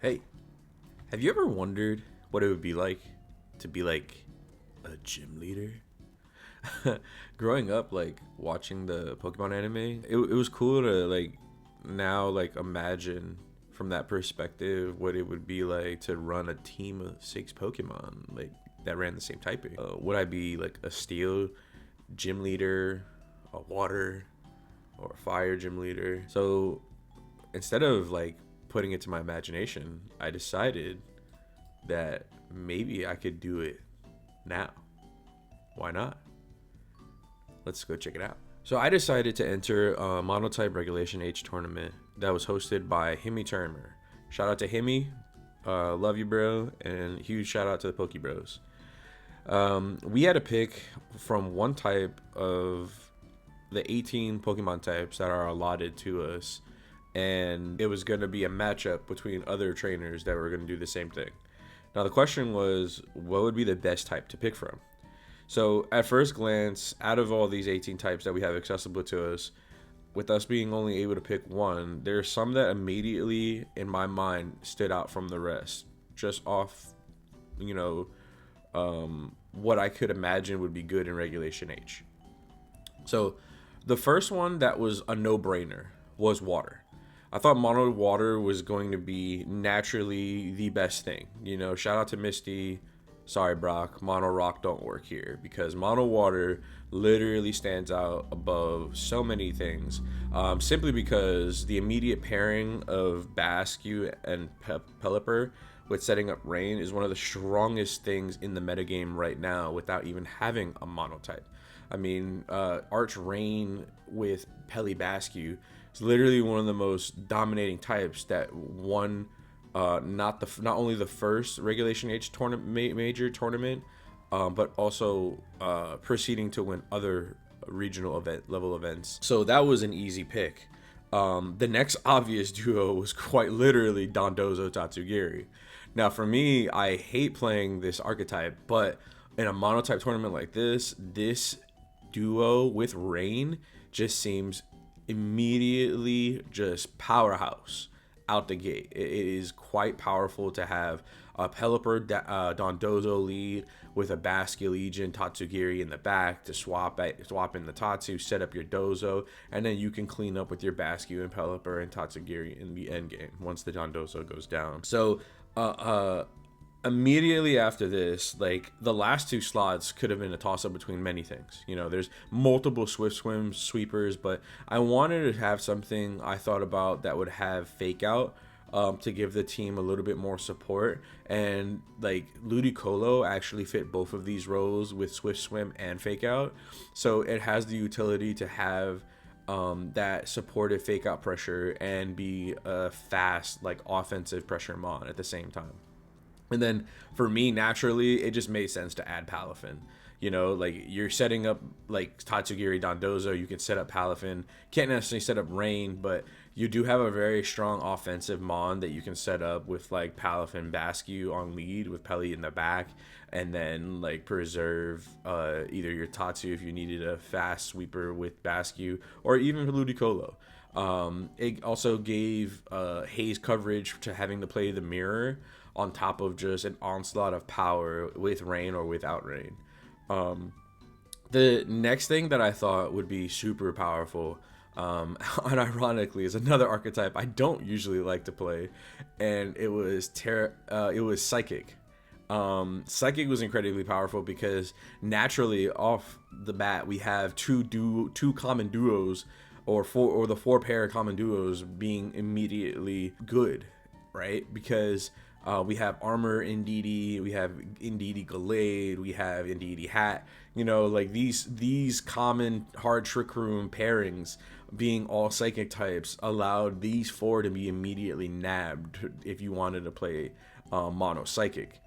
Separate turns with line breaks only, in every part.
Hey, have you ever wondered what it would be like to be like a gym leader? Growing up, like watching the Pokemon anime, it was cool to now imagine from that perspective what it would be like to run a team of six Pokemon that ran the same typing. Would I be like a steel gym leader, a water, or a fire gym leader? So instead of putting it to my imagination, I decided that maybe I could do it now. Why not? Let's go check it out. So I decided to enter a monotype regulation H tournament that was hosted by Himi Turner. Shout out to Himi, love you, bro, and huge shout out to the Poke Bros. We had to pick from one type of the 18 Pokemon types that are allotted to us, and it was going to be a matchup between other trainers that were going to do the same thing. Now, the question was, what would be the best type to pick from? So, at first glance, out of all these 18 types that we have accessible to us, with us being only able to pick one, there's some that immediately, in my mind, stood out from the rest, just off, you know, what I could imagine would be good in Regulation H. So, the first one that was a no-brainer was water. I thought mono water was going to be naturally the best thing. Shout out to Misty. Sorry, Brock. Mono rock don't work here because mono water literally stands out above so many things. Simply because the immediate pairing of Basque and Pelipper with setting up rain is one of the strongest things in the metagame right now without even having a monotype. I mean, Arch Rain with Peli Basque is literally one of the most dominating types that won not only the first Regulation H tournament major tournament, but also proceeding to win other regional event level events. So that was an easy pick. The next obvious duo was quite literally Dondozo Tatsugiri. Now, for me, I hate playing this archetype, but in a monotype tournament like this duo with Rain just seems immediately just powerhouse out the gate. It is quite powerful to have a Pelipper Dondozo lead with a Basque Legion Tatsugiri in the back to swap in the Tatsu, set up your Dozo, and then you can clean up with your Basque and Pelipper and Tatsugiri in the end game once the Dondozo goes down. So immediately after this, the last two slots could have been a toss-up between many things. There's multiple Swift Swim sweepers, but I wanted to have something I thought about that would have Fake Out to give the team a little bit more support. And Ludicolo actually fit both of these roles with Swift Swim and Fake Out, so it has the utility to have that supportive Fake Out pressure and be a fast offensive pressure mon at the same time. And then for me, naturally, it just made sense to add Palafin. You're setting up Tatsugiri Dondozo, you can set up Palafin. Can't necessarily set up Rain, but you do have a very strong offensive Mon that you can set up with Palafin Basque on lead with Peli in the back, and then preserve either your Tatsu if you needed a fast sweeper with Basque, or even Ludicolo. It also gave Haze coverage to having to play the mirror on top of just an onslaught of power with Rain or without Rain. The next thing that I thought would be super powerful, unironically, is another archetype I don't usually like to play, and it was Psychic. Psychic was incredibly powerful because naturally off the bat we have two common duos, or the four pair common duos being immediately good, right? Because we have Armor Indeedee, we have Indeedee Gallade, we have Indeedee Hat. These common hard Trick Room pairings being all psychic types allowed these four to be immediately nabbed if you wanted to play mono psychic.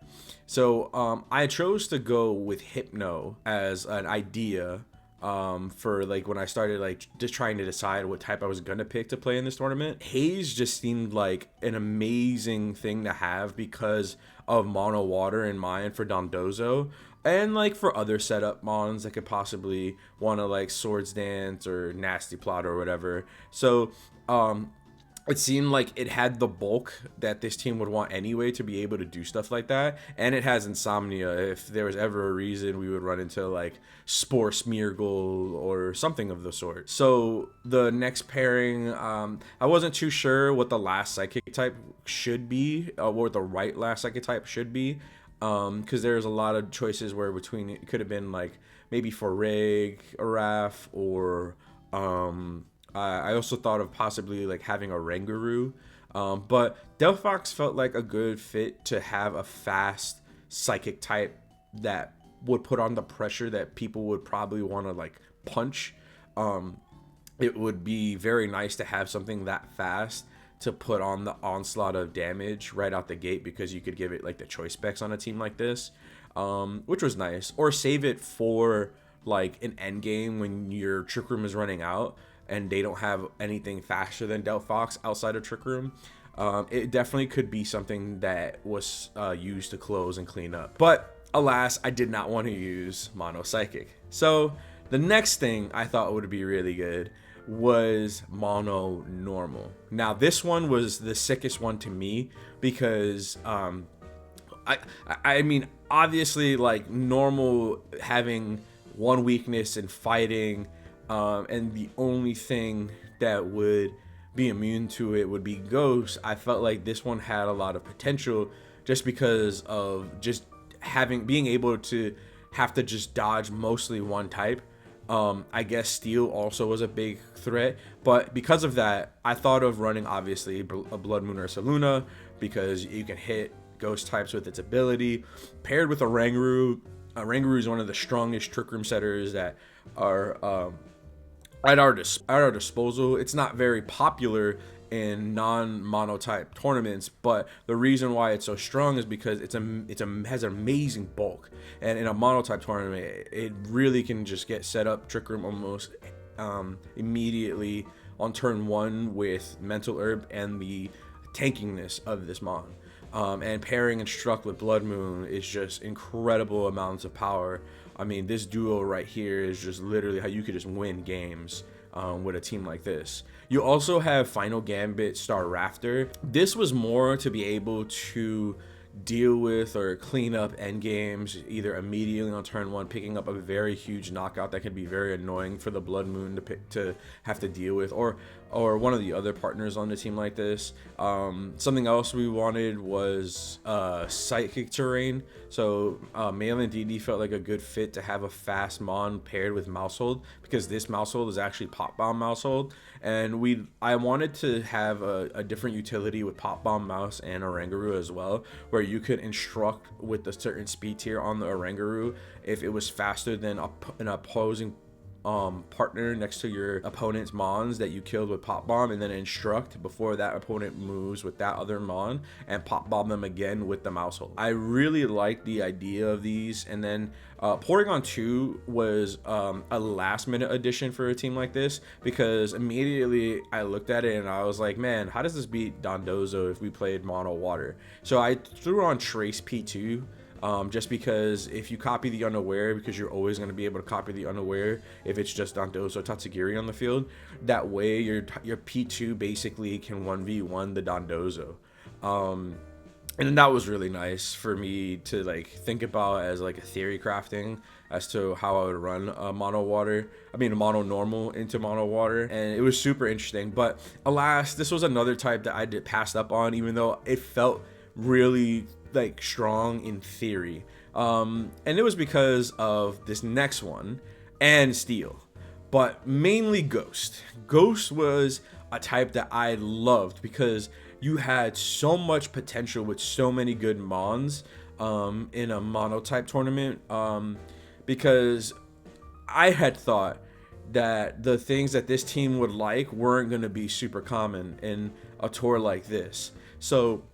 So I chose to go with Hypno as an idea for when I started just trying to decide what type I was gonna pick to play in this tournament. Haze just seemed like an amazing thing to have because of mono water in mind for Dondozo, and for other setup mons that could possibly want to Swords Dance or Nasty Plot or whatever. So it seemed like it had the bulk that this team would want anyway to be able to do stuff like that. And it has insomnia. If there was ever a reason we would run into like Spore Smeargle or something of the sort. So the next pairing, I wasn't too sure what the last psychic type should be, or what the right last psychic type should be. Because there's a lot of choices where between it could have been like maybe for Rig, Araf, or I also thought of possibly like having a Rangaroo, but Delphox felt like a good fit to have a fast psychic type that would put on the pressure that people would probably want to like punch. It would be very nice to have something that fast to put on the onslaught of damage right out the gate, because you could give it like the choice specs on a team like this, which was nice. Or save it for like an end game when your Trick Room is running out and they don't have anything faster than Delphox outside of Trick Room. It definitely could be something that was used to close and clean up. But alas, I did not want to use Mono Psychic. So the next thing I thought would be really good was Mono Normal. Now this one was the sickest one to me because I mean, obviously, like, normal having one weakness in fighting, and the only thing that would be immune to it would be Ghost. I felt like this one had a lot of potential just because of just being able to have to just dodge mostly one type. I guess Steel also was a big threat, but because of that, I thought of running obviously a Blood Moon Ursa Luna, because you can hit ghost types with its ability, paired with a Rangaroo. Rangaroo is one of the strongest Trick Room setters that are at our disposal. It's not very popular in non-mono type tournaments, but the reason why it's so strong is because it has an amazing bulk, and in a mono type tournament it really can just get set up Trick Room almost immediately on turn 1 with Mental Herb and the tankiness of this mon. And pairing Instruct with Blood Moon is just incredible amounts of power. I mean, this duo right here is just literally how you could just win games with a team like this. You also have Final Gambit Star Rafter. This was more to be able to deal with or clean up end games either immediately on turn 1, picking up a very huge knockout that can be very annoying for the Blood Moon to have to deal with, or one of the other partners on the team like this. Something else we wanted was Psychic Terrain. So Malin DD felt like a good fit to have a fast mon paired with Mousehold, because this Mousehold is actually Pop Bomb Mousehold, and I wanted to have a different utility with Pop Bomb Mouse and Orangaroo as well, where you could instruct with a certain speed tier on the Orangaroo if it was faster than an opposing partner next to your opponent's mons that you killed with Pop Bomb, and then instruct before that opponent moves with that other mon and Pop Bomb them again with the Mousehold. I really like the idea of these. And then Porygon 2 was a last minute addition for a team like this, because immediately I looked at it and I was like, man, how does this beat Dondozo if we played Mono Water? So I threw on Trace P2. Just because if you copy the Unaware, because you're always going to be able to copy the Unaware if it's just Dondozo Tatsugiri on the field, that way your P2 basically can 1v1 the Dondozo. And that was really nice for me to like think about as like a theory crafting as to how I would run a mono normal into mono water, and it was super interesting. But alas, this was another type that I passed up on, even though it felt really like strong in theory, and it was because of this next one and Steel, but mainly Ghost. Ghost was a type that I loved because you had so much potential with so many good mons in a mono type tournament, because I had thought that the things that this team would like weren't going to be super common in a tour like this. So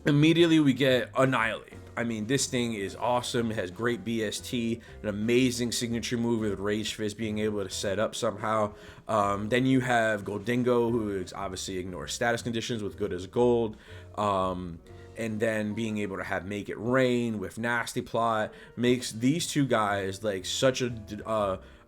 immediately we get Annihilate. I mean, this thing is awesome. It has great BST, an amazing signature move with Rage Fist being able to set up somehow. Then you have Goldingo, who is obviously ignores status conditions with Good as Gold. And then being able to have Make It Rain with Nasty Plot makes these two guys like such an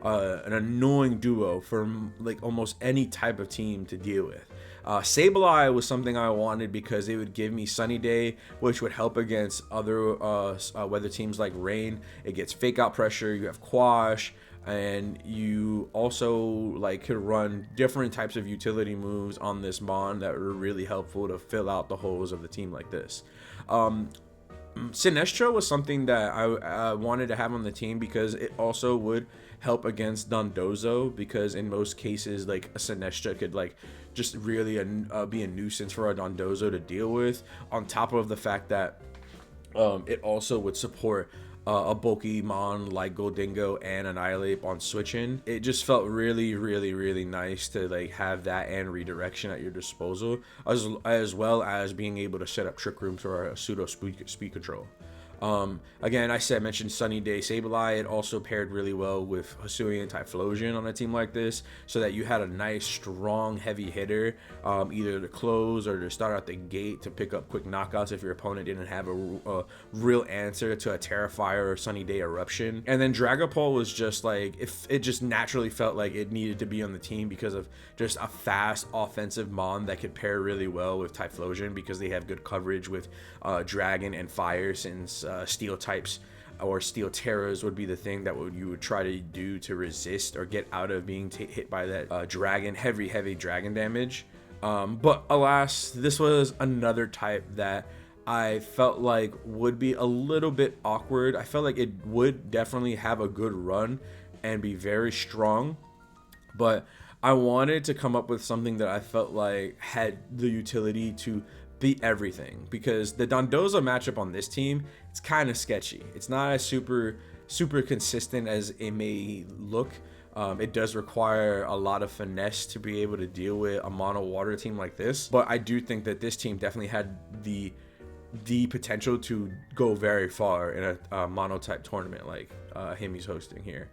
annoying duo for like almost any type of team to deal with. Sableye was something I wanted because it would give me Sunny Day, which would help against other weather teams like Rain. It gets fake out pressure. You have Quash, and you also like could run different types of utility moves on this Mon that were really helpful to fill out the holes of the team like this. Sinestro was something that I wanted to have on the team because it also would help against Dondozo, because in most cases like a Sinestro could like just really be a nuisance for a Dondozo to deal with, on top of the fact that it also would support a bulky Mon like Goldingo and Annihilate on switching. It just felt really, really, really nice to like have that and redirection at your disposal, as well as being able to set up Trick Room for a pseudo speed control. Again, mentioned Sunny Day Sableye. It also paired really well with Hisuian Typhlosion on a team like this, so that you had a nice, strong, heavy hitter, either to close or to start out the gate to pick up quick knockouts if your opponent didn't have a real answer to a Terrifier or Sunny Day Eruption. And then Dragapult was just like, if it just naturally felt like it needed to be on the team because of just a fast offensive Mon that could pair really well with Typhlosion, because they have good coverage with Dragon and Fire, since Steel types or Steel Terras would be the thing that you would try to do to resist or get out of being hit by that dragon, heavy dragon damage. But alas, this was another type that I felt like would be a little bit awkward. I felt like it would definitely have a good run and be very strong, but I wanted to come up with something that I felt like had the utility to beat everything, because the Dondozo matchup on this team, it's kind of sketchy. It's not as super consistent as it may look. It does require a lot of finesse to be able to deal with a mono water team like this, but I do think that this team definitely had the potential to go very far in a mono type tournament like Himi's hosting here.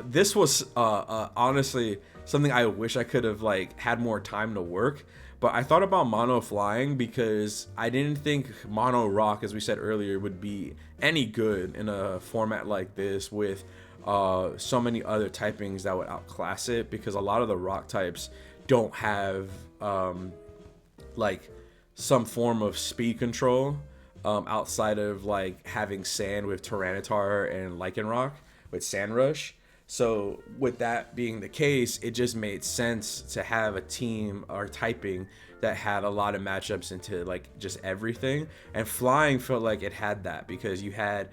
This was honestly something I wish I could have like had more time to work. But I thought about mono flying because I didn't think mono rock, as we said earlier, would be any good in a format like this with so many other typings that would outclass it, because a lot of the rock types don't have like some form of speed control outside of like having sand with Tyranitar and Lycanroc with Sand Rush. So with that being the case, it just made sense to have a team or typing that had a lot of matchups into like just everything. And flying felt like it had that, because you had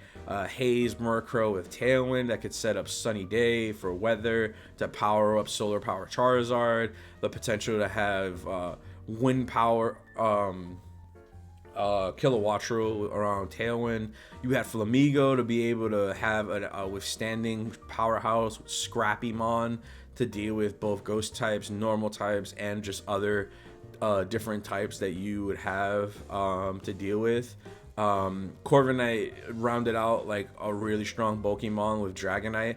Haze Murkrow with Tailwind that could set up Sunny Day for weather to power up Solar Power Charizard, the potential to have Wind Power Kilowattrel around Tailwind. You had Flamigo to be able to have a withstanding powerhouse with Scrappy Mon to deal with both ghost types, normal types, and just other different types that you would have to deal with. Corviknight rounded out like a really strong Pokemon with Dragonite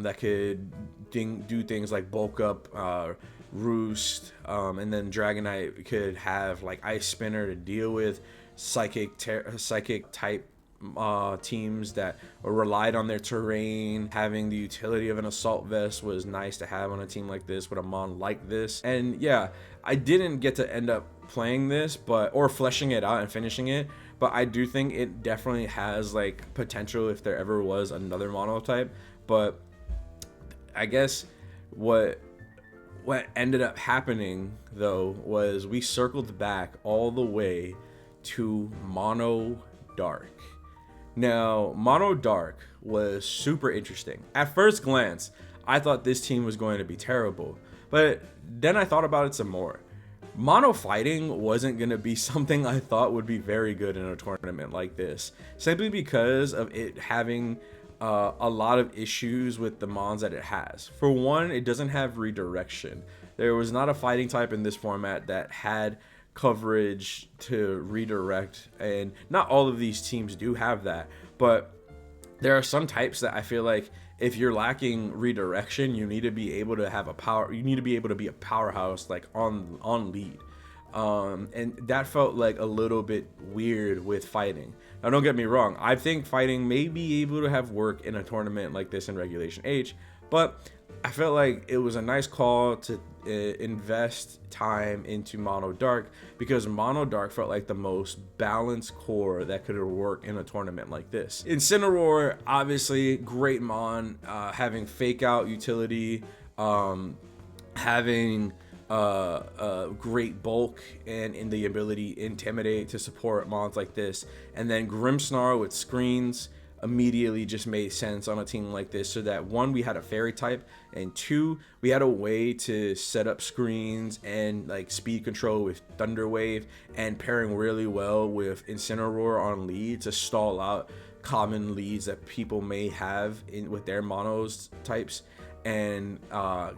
that could do things like bulk up Roost, and then Dragonite could have like Ice Spinner to deal with psychic type teams that relied on their terrain. Having the utility of an Assault Vest was nice to have on a team like this with a Mon like this. And yeah, I didn't get to end up playing this or fleshing it out and finishing it, but I do think it definitely has like potential if there ever was another mono type. But I guess what ended up happening though was we circled back all the way to Mono Dark. Now, Mono Dark was super interesting. At first glance, I thought this team was going to be terrible, but then I thought about it some more. Mono fighting wasn't going to be something I thought would be very good in a tournament like this, simply because of it having a lot of issues with the mons that it has. For one, it doesn't have redirection. There was not a fighting type in this format that had coverage to redirect, and not all of these teams do have that, but there are some types that I feel like if you're lacking redirection, you need to be able to have you need to be able to be a powerhouse like on lead. And that felt like a little bit weird with fighting. Now, don't get me wrong, I think fighting may be able to have work in a tournament like this in Regulation H, but I felt like it was a nice call to invest time into Mono Dark, because Mono Dark felt like the most balanced core that could work in a tournament like this. Incineroar, obviously great mon, having fake out utility, having great bulk and in the ability intimidate to support mons like this, and then Grimmsnarl with screens immediately just made sense on a team like this, so that one, we had a fairy type, and two, we had a way to set up screens and like speed control with Thunder Wave, and pairing really well with Incineroar on lead to stall out common leads that people may have in with their monos types, and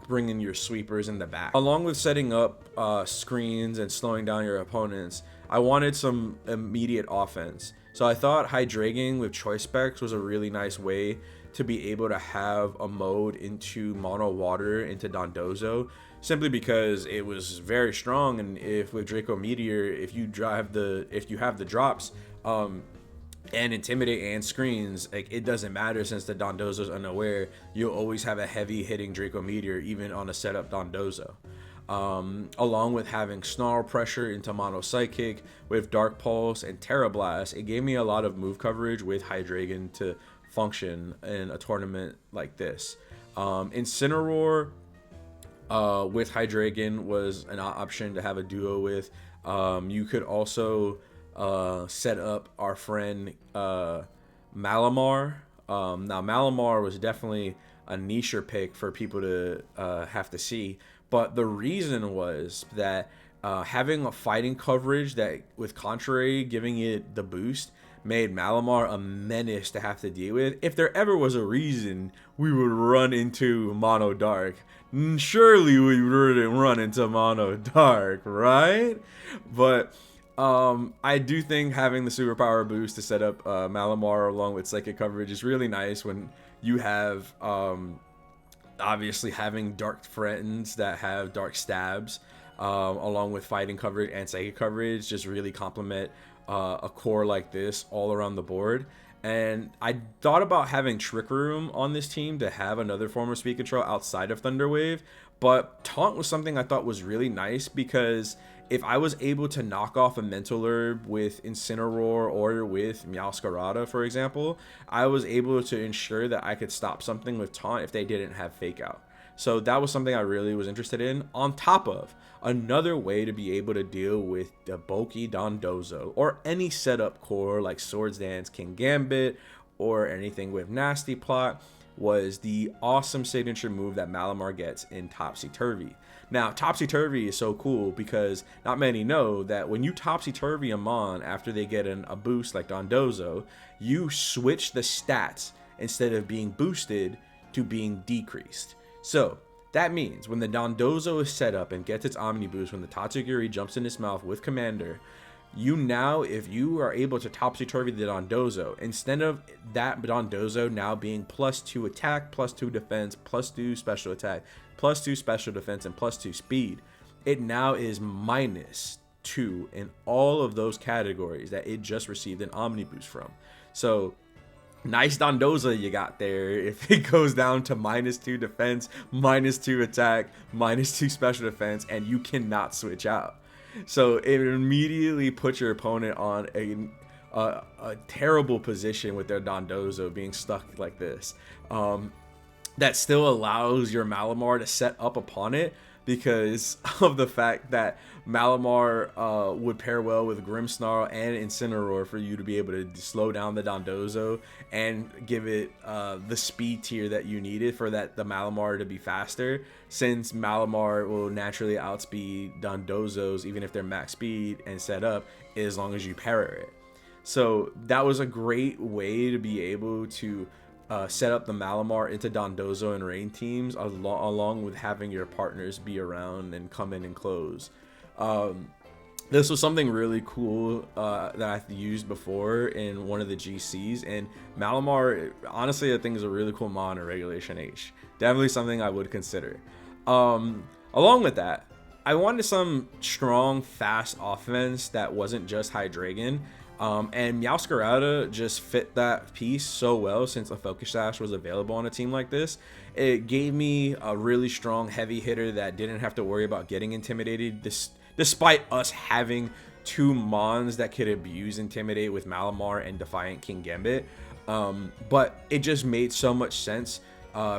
bringing your sweepers in the back. Along with setting up screens and slowing down your opponents, I wanted some immediate offense. So I thought Hydreigon with Choice Specs was a really nice way to be able to have a mode into Mono Water into Dondozo, simply because it was very strong. And if with Draco Meteor, if you have the drops, and Intimidate and screens, like, it doesn't matter, since the Dondozo's unaware, you'll always have a heavy hitting Draco Meteor even on a setup Dondozo. Along with having Snarl pressure into Mono Psychic with Dark Pulse and Terra Blast, it gave me a lot of move coverage with Hydreigon to function in a tournament like this. Incineroar with Hydreigon was an option to have a duo with. You could also set up our friend Malamar. Now Malamar was definitely a nicher pick for people to have to see, but the reason was that having a fighting coverage that with Contrary giving it the boost made Malamar a menace to have to deal with. If there ever was a reason we would run into Mono Dark, surely we wouldn't run into Mono Dark, right? But I do think having the superpower boost to set up Malamar along with psychic coverage is really nice when you have obviously having dark friends that have dark stabs along with fighting coverage and psychic coverage just really complement a core like this all around the board. And I thought about having Trick Room on this team to have another form of speed control outside of Thunder Wave, but Taunt was something I thought was really nice, because if I was able to knock off a Mental Herb with Incineroar or with Meowscarada, for example, I was able to ensure that I could stop something with Taunt if they didn't have Fake Out. So that was something I really was interested in, on top of another way to be able to deal with the bulky Dondozo or any setup core like Swords Dance, King Gambit, or anything with Nasty Plot, was the awesome signature move that Malamar gets in Topsy Turvy. Now, Topsy Turvy is so cool because not many know that when you Topsy Turvy a Mon after they get a boost like Dondozo, you switch the stats instead of being boosted to being decreased. So that means when the Dondozo is set up and gets its Omni Boost, when the Tatsugiri jumps in its mouth with Commander, you now, if you are able to Topsy-Turvy the Dondozo, instead of that Dondozo now being +2 attack, +2 defense, +2 special attack, +2 special defense, and +2 speed, it now is -2 in all of those categories that it just received an Omni Boost from. So nice Dondozo you got there if it goes down to -2 defense, -2 attack, -2 special defense, and you cannot switch out. So it immediately puts your opponent on a terrible position with their Dondozo being stuck like this. That still allows your Malamar to set up upon it, because of the fact that Malamar would pair well with Grimmsnarl and Incineroar for you to be able to slow down the Dondozo and give it the speed tier that you needed for the Malamar to be faster, since Malamar will naturally outspeed Dondozos even if they're max speed and set up, as long as you parry it. So that was a great way to be able to set up the Malamar into Dondozo and Rain teams, along with having your partners be around and come in and close. This was something really cool that I've used before in one of the GCs, and Malamar, honestly, I think is a really cool mon in Regulation H. Definitely something I would consider. Along with that, I wanted some strong, fast offense that wasn't just Hydreigon. And Meowscarada just fit that piece so well since a Focus Sash was available on a team like this. It gave me a really strong heavy hitter that didn't have to worry about getting intimidated, despite us having two Mons that could abuse Intimidate with Malamar and Defiant King Gambit. But it just made so much sense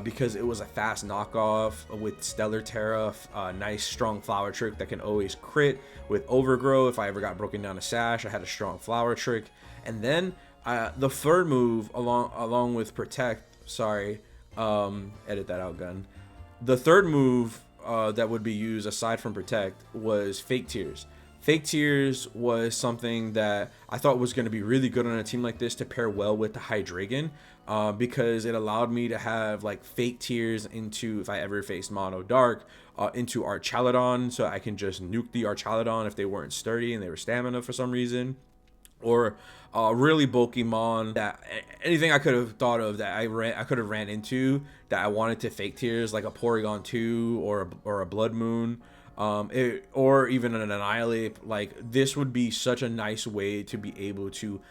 because it was a fast knockoff with Stellar Terra, a nice strong Flower Trick that can always crit with Overgrow. If I ever got broken down a Sash, I had a strong Flower Trick. And then the third move along with Protect, sorry, edit that out, gun. The third move that would be used aside from Protect was Fake Tears. Fake Tears was something that I thought was going to be really good on a team like this to pair well with the Hydreigon, because it allowed me to have like Fake Tears into, if I ever faced Mono Dark, into Archaladon, so I can just nuke the Archaladon if they weren't sturdy and they were stamina for some reason. Or really bulky Mon, that anything I could have thought of that I could have ran into that I wanted to Fake Tears, like a Porygon 2 or a Blood Moon, or even an Annihilate. Like, this would be such a nice way to be able to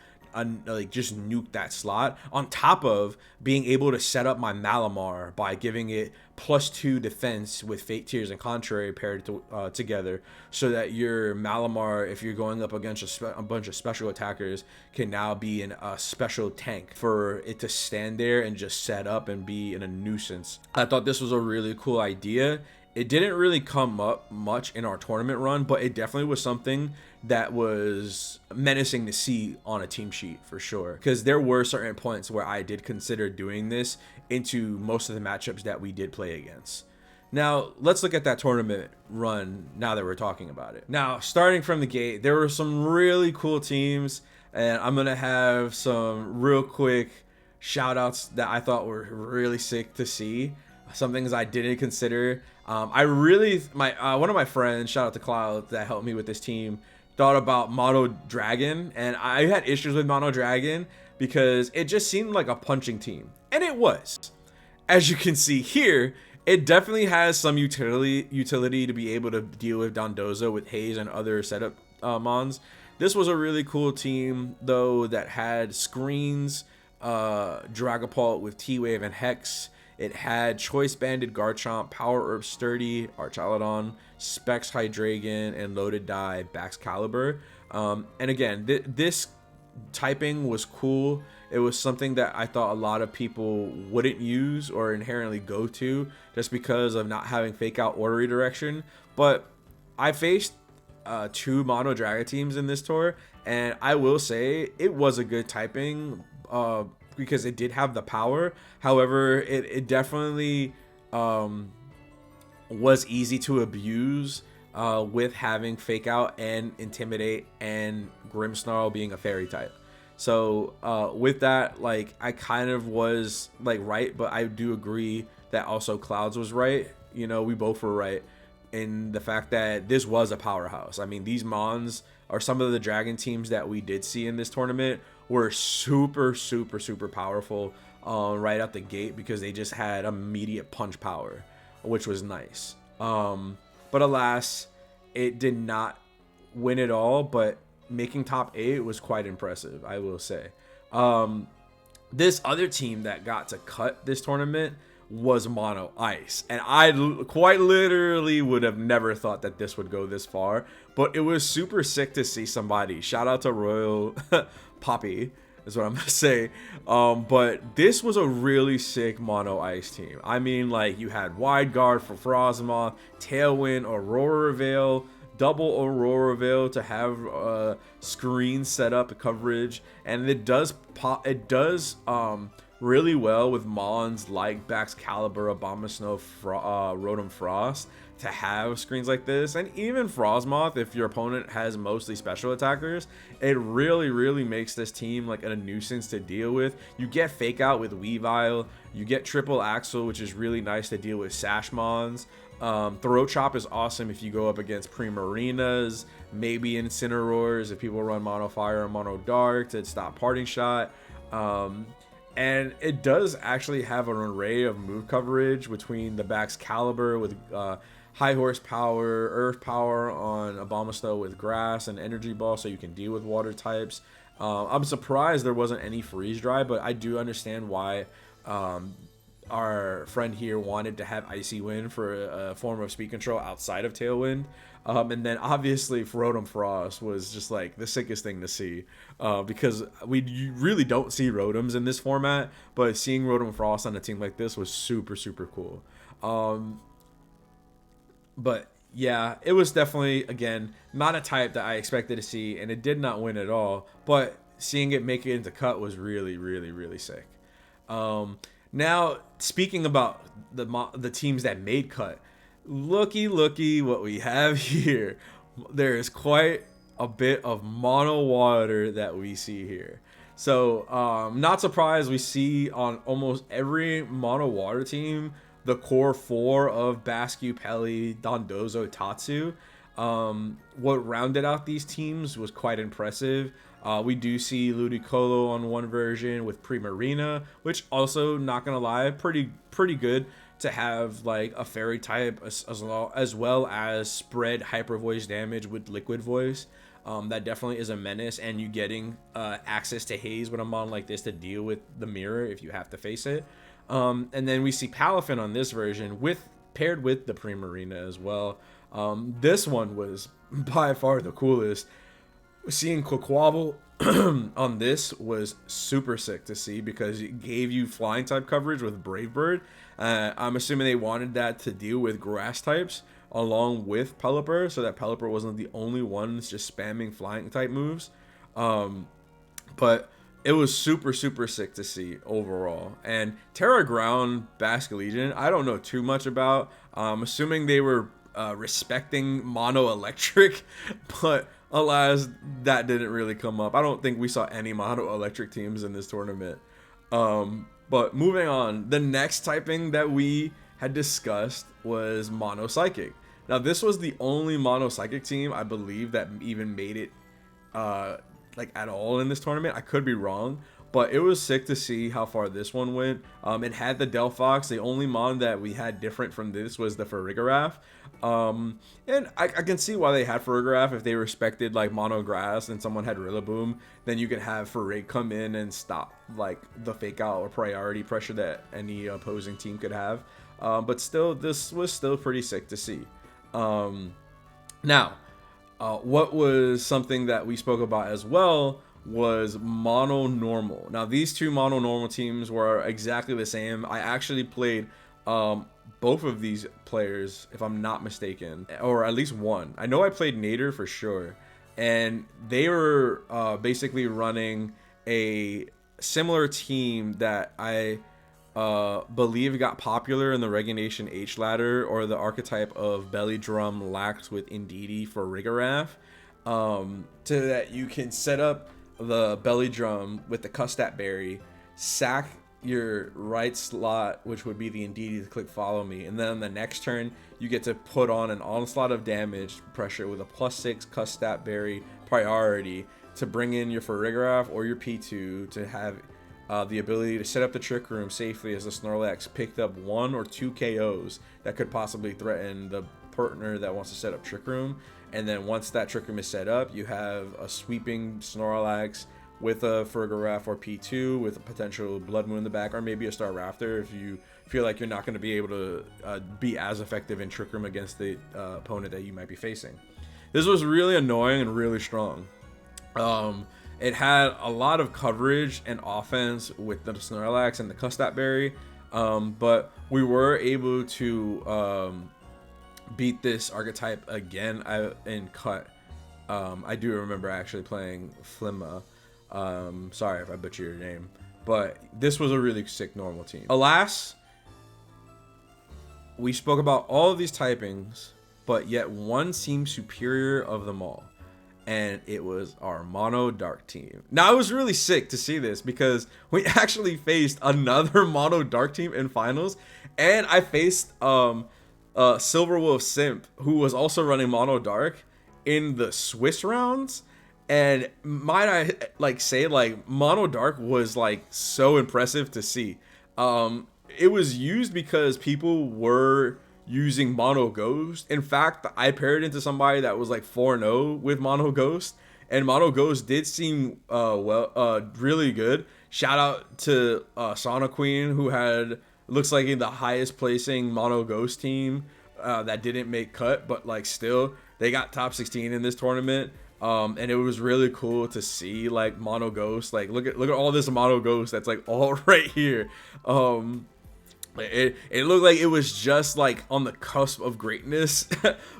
like just nuke that slot, on top of being able to set up my Malamar by giving it +2 defense with Fate Tears and Contrary paired together, so that your Malamar, if you're going up against a bunch of special attackers, can now be in a special tank for it to stand there and just set up and be in a nuisance. I thought this was a really cool idea. It didn't really come up much in our tournament run, but it definitely was something that was menacing to see on a team sheet for sure. Because there were certain points where I did consider doing this into most of the matchups that we did play against. Now, let's look at that tournament run now that we're talking about it. Now, starting from the gate, there were some really cool teams, and I'm going to have some real quick shout outs that I thought were really sick to see. Some things I didn't consider. One of my friends, shout out to Cloud, that helped me with this team, thought about Mono Dragon, and I had issues with Mono Dragon because it just seemed like a punching team, and it was. As you can see here, it definitely has some utility to be able to deal with Dondozo with Haze and other setup mons. This was a really cool team though that had screens, Dragapult with T-Wave and Hex. It had Choice Banded Garchomp, Power Herb Sturdy, Archaladon, Specs Hydreigon, and Loaded Die Baxcalibur. And again, this typing was cool. It was something that I thought a lot of people wouldn't use or inherently go to just because of not having Fake Out or Redirection. But I faced 2 Mono Dragon teams in this tour, and I will say it was a good typing, because it did have the power. However, it definitely was easy to abuse with having Fake Out and Intimidate and Grimmsnarl being a fairy type. So with that, like, I kind of was like right, but I do agree that also Clouds was right. You know, we both were right in the fact that this was a powerhouse. I mean, these Mons are some of the Dragon teams that we did see in this tournament were super powerful right out the gate, because they just had immediate punch power, which was nice. But alas, it did not win it all, but making top 8 was quite impressive, I will say. This other team that got to cut this tournament was Mono Ice, and I quite literally would have never thought that this would go this far, but it was super sick to see somebody. Shout out to Royal Poppy is what I'm gonna say. But this was a really sick Mono Ice team. I mean, like, you had Wide Guard for Frosmoth, Tailwind, Aurora Veil, double Aurora Veil to have screen setup coverage, and it does really well with Mons like Baxcalibur, Abomasnow, Rotom Frost to have screens like this. And even Frosmoth, if your opponent has mostly special attackers, it really makes this team like a nuisance to deal with. You get Fake Out with Weavile, you get Triple Axle, which is really nice to deal with Sash Mons. Throat Chop is awesome if you go up against Primarinas, maybe Incineroars if people run Mono Fire or Mono Dark to stop Parting Shot. And it does actually have an array of move coverage between the Baxcalibur with high horsepower, earth power on Abomasnow with grass and energy ball, so you can deal with water types. I'm surprised there wasn't any freeze dry, but I do understand why our friend here wanted to have Icy Wind for a form of speed control outside of Tailwind. And then obviously Rotom Frost was just like the sickest thing to see, because we really don't see Rotoms in this format, but seeing Rotom Frost on a team like this was super, super cool. But yeah, it was definitely, again, not a type that I expected to see, and it did not win at all, but seeing it make it into cut was really, really, really sick. Now, speaking about the teams that made cut, looky what we have here. There is quite a bit of mono water that we see here. So, not surprised, we see on almost every mono water team the core four of Bascu, Peli, Dondozo, Tatsu. What rounded out these teams was quite impressive. We do see Ludicolo on one version with Primarina, which also, not gonna lie, pretty good to have like a fairy type as well as spread hyper voice damage with liquid voice. That definitely is a menace, and you getting access to haze with a mon like this to deal with the mirror if you have to face it. And then we see Palafin on this version paired with the Primarina as well. This one was by far the coolest. Seeing Quaquaval on this was super sick to see, because it gave you flying type coverage with Brave Bird. I'm assuming they wanted that to deal with grass types along with Pelipper, so that Pelipper wasn't the only ones just spamming flying type moves. But it was super, super sick to see overall. And Terra Ground Basque Legion, I don't know too much about. I'm assuming they were respecting Mono Electric, but alas, that didn't really come up. I don't think we saw any Mono Electric teams in this tournament. But moving on, the next typing that we had discussed was Mono Psychic. Now, this was the only Mono Psychic team, I believe, that even made it like at all in this tournament. I could be wrong, but it was sick to see how far this one went. It had the Delphox. The only mon that we had different from this was the Farigiraf. And I can see why they had Farigiraf. If they respected like Mono Grass and someone had Rillaboom, then you could have Farig come in and stop like the fake out or priority pressure that any opposing team could have. But still, this was still pretty sick to see. Now, what was something that we spoke about as well was Mono Normal. Now, these two Mono Normal teams were exactly the same. I actually played both of these players, if I'm not mistaken, or at least one. I know I played Nader for sure, and they were basically running a similar team that I believe got popular in the Regnation H ladder, or the archetype of Belly Drum lacked with Indeedee for Rigoraph, so that you can set up the Belly Drum with the Custat Berry, sack your right slot, which would be the Indeedee, to click Follow Me, and then on the next turn you get to put on an onslaught of damage pressure with a +6 Custat Berry priority to bring in your Farigiraf or your P2 to have the ability to set up the Trick Room safely, as the Snorlax picked up 1 or 2 KOs that could possibly threaten the partner that wants to set up Trick Room. And then once that Trick Room is set up, you have a sweeping Snorlax with a Farigiraf or P2 with a potential Blood Moon in the back, or maybe a Staraptor if you feel like you're not going to be able to be as effective in Trick Room against the opponent that you might be facing. This was really annoying and really strong. It had a lot of coverage and offense with the Snorlax and the Custat Berry, but we were able to beat this archetype again in cut. I do remember actually playing Flimma. Sorry if I butchered your name, but this was a really sick normal team. Alas, we spoke about all of these typings, but yet one seemed superior of them all, and it was our Mono Dark team. Now, it was really sick to see this, because we actually faced another Mono Dark team in finals, and I faced Silverwolf Simp, who was also running Mono Dark in the Swiss rounds. And might I like say, like, Mono Dark was like so impressive to see. It was used because people were using Mono Ghost. In fact, I paired into somebody that was like 4-0 with Mono Ghost, and Mono Ghost did seem really good. Shout out to Sonic Queen, who had looks like in the highest placing Mono Ghost team that didn't make cut, but like still they got top 16 in this tournament. And it was really cool to see like Mono Ghost. Like look at all this Mono Ghost that's like all right here. It looked like it was just like on the cusp of greatness,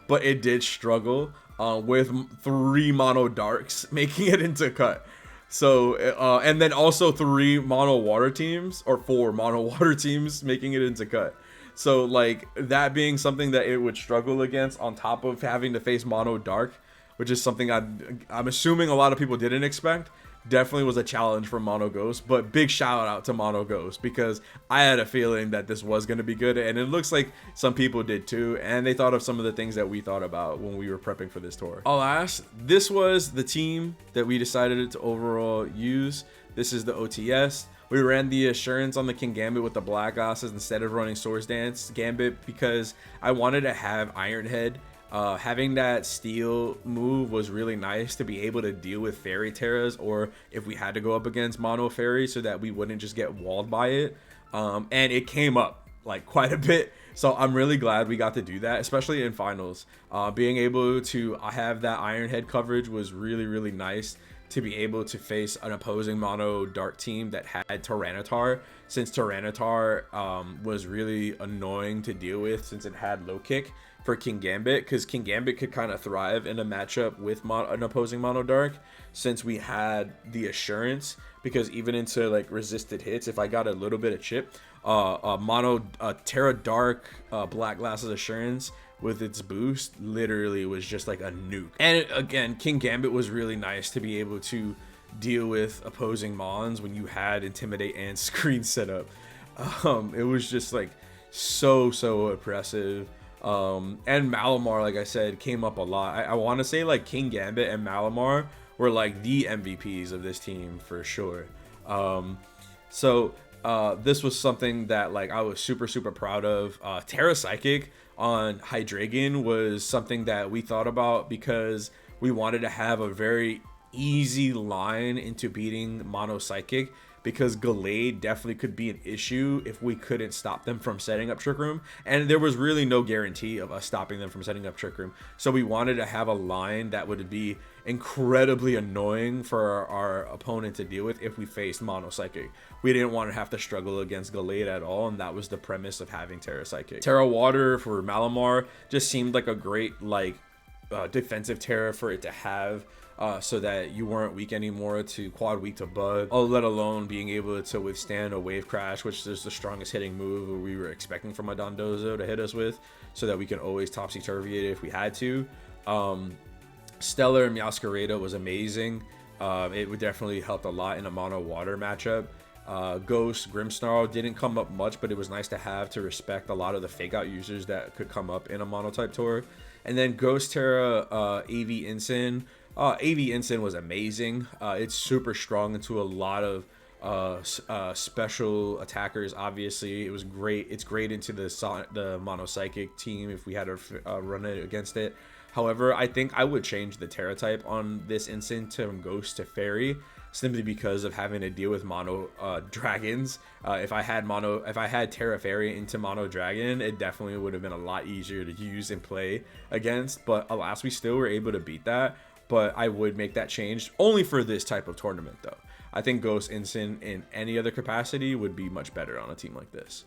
but it did struggle with 3 mono darks making it into cut. So and then also 3 mono water teams, or 4 mono water teams making it into cut. So like that being something that it would struggle against, on top of having to face mono dark, which is something I'm assuming a lot of people didn't expect. Definitely was a challenge for Mono Ghost, but big shout out to Mono Ghost, because I had a feeling that this was going to be good, and it looks like some people did too, and they thought of some of the things that we thought about when we were prepping for this tour. Alas, this was the team that we decided to overall use. This is the OTS. We ran the Assurance on the King Gambit with the Black Glasses instead of running Swords Dance Gambit, because I wanted to have Iron Head. Having that steel move was really nice to be able to deal with Fairy Terras, or if we had to go up against Mono Fairy, so that we wouldn't just get walled by it. And it came up like quite a bit, so I'm really glad we got to do that, especially in finals. Being able to have that Iron Head coverage was really nice, to be able to face an opposing mono dark team that had Tyranitar, since Tyranitar was really annoying to deal with, since it had low kick for King Gambit, because King Gambit could kind of thrive in a matchup with an opposing mono dark, since we had the Assurance, because even into like resisted hits, if I got a little bit of chip, Terra Dark Black Glasses Assurance with its boost literally was just like a nuke. And again, King Gambit was really nice to be able to deal with opposing mons when you had Intimidate and Screen set up. It was just like so oppressive. And Malamar, like I said, came up a lot. I want to say like King Gambit and Malamar were like the MVPs of this team for sure. This was something that like I was super proud of. Terra Psychic on Hydreigon was something that we thought about, because we wanted to have a very easy line into beating Mono Psychic, because Gallade definitely could be an issue if we couldn't stop them from setting up Trick Room, and there was really no guarantee of us stopping them from setting up Trick Room. So we wanted to have a line that would be incredibly annoying for our opponent to deal with if we faced Mono Psychic. We didn't want to have to struggle against Gallade at all, and that was the premise of having Terra Psychic. Terra Water for Malamar just seemed like a great like defensive Terra for it to have. So that you weren't weak anymore to quad weak to bug, let alone being able to withstand a wave crash, which is the strongest hitting move we were expecting from a Dondozo to hit us with, so that we can always topsy-turvy it if we had to. Stellar and Meowscarada was amazing. It would definitely help a lot in a mono water matchup. Ghost Grimmsnarl didn't come up much, but it was nice to have to respect a lot of the fake out users that could come up in a monotype tour. And then Ghost Terra AV Ensign. AV Ensign was amazing. It's super strong into a lot of special attackers. Obviously, it was great. It's great into the Mono Psychic team if we had to run it against it. However, I think I would change the Terra type on this Ensign to Ghost to Fairy, simply because of having to deal with mono dragons. If I had Terra Fairy into mono dragon, it definitely would have been a lot easier to use and play against. But alas, we still were able to beat that. But I would make that change only for this type of tournament, though. I think Ghost Ensign in any other capacity would be much better on a team like this.